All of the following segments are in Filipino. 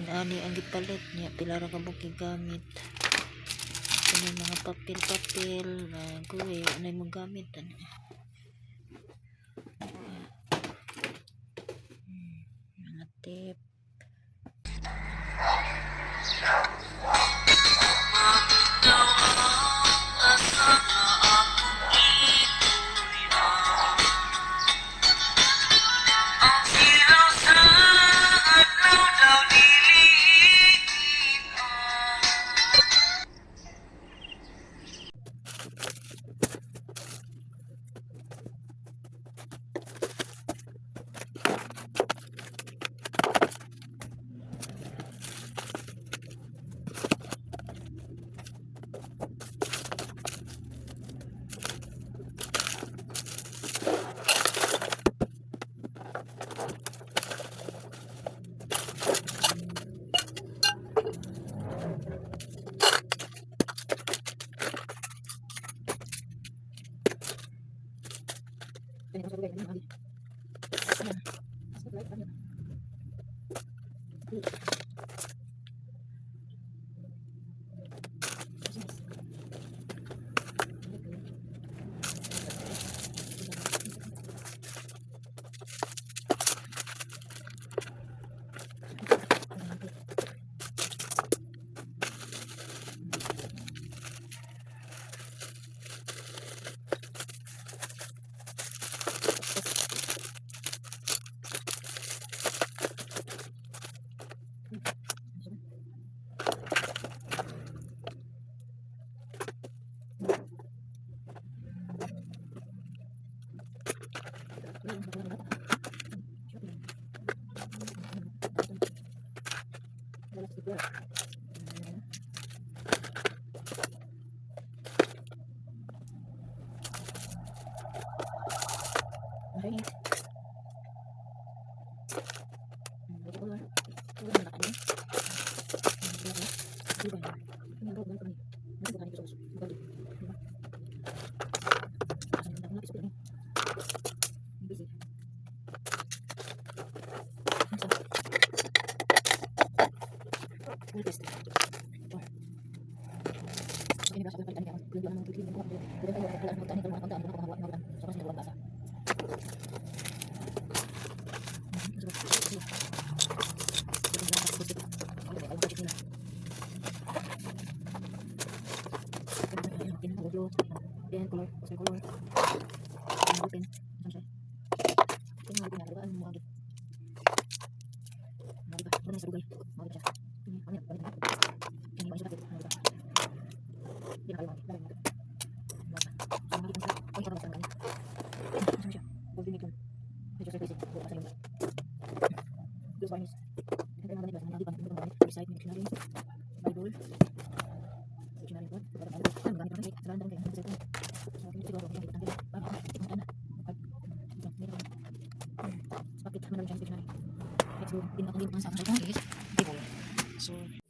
inani ang gipalit niya pila ra ka mo gigamit. Kani mga papel na kuwi anay mo gamit ani. Mga tip.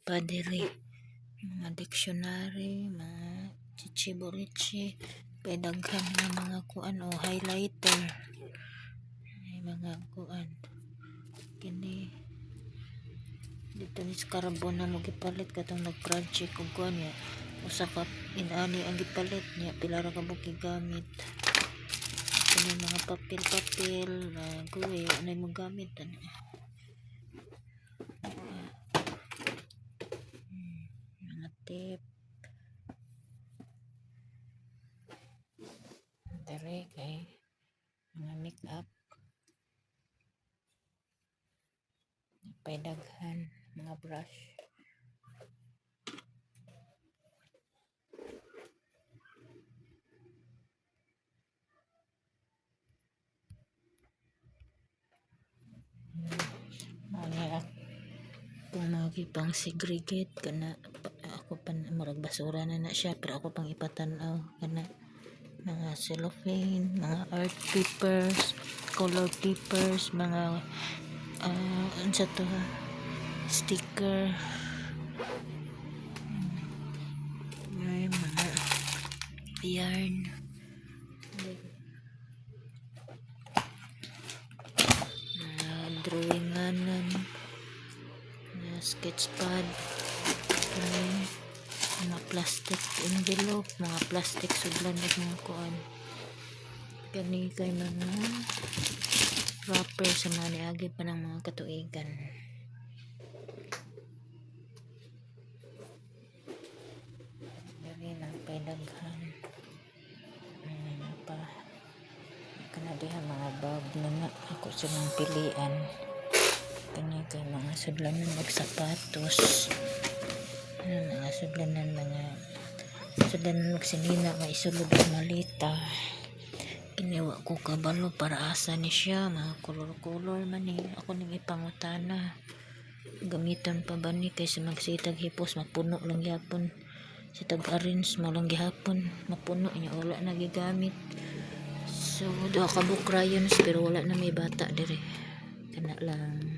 Padiri, mga dictionary, mga chichiborichi, pedaghan ng mga kuan o highlighter, ay mga kuan. Kini dito ni carbon na mo gipalit katong nag-project og kuan niya. Usa ka inani ang gipalit niya pila ra ka mo gigamit. Kini mga papel na kuwi anay mo gamit ani. Tip dari kay mga make-up pedaghan mga brush mga kung pang segregate kana ako pan murag basura na siya pero ako pang ipatanaw kana mga cellophane, mga art papers, color papers, mga unsa to sticker, may mga yarn, drawinganan, sketch pad, kani mga plastic envelope, mga plastic sudlan at mga kuan. Kani kay mga wrapper sa mga niagi pa ng mga katuigan. Dari lang paidaghan. Pa kanadihan mga bag na nga ako silang pilian. Kani kay mga sudlanan mag sapatos. Mga sudlanan magsinina nga isulod ang malita. Kiniwa ko kabalo para asa ni siya, mga color man ni ako ning ipangutana. Gamiton pa ba ni kaysa magsitag hipos mapuno lang gyapon. Sitag arrange mo lang gihapon mapuno niya wala na gigamit. So duha ka book crayons pero wala na may bata dire. Kana lang.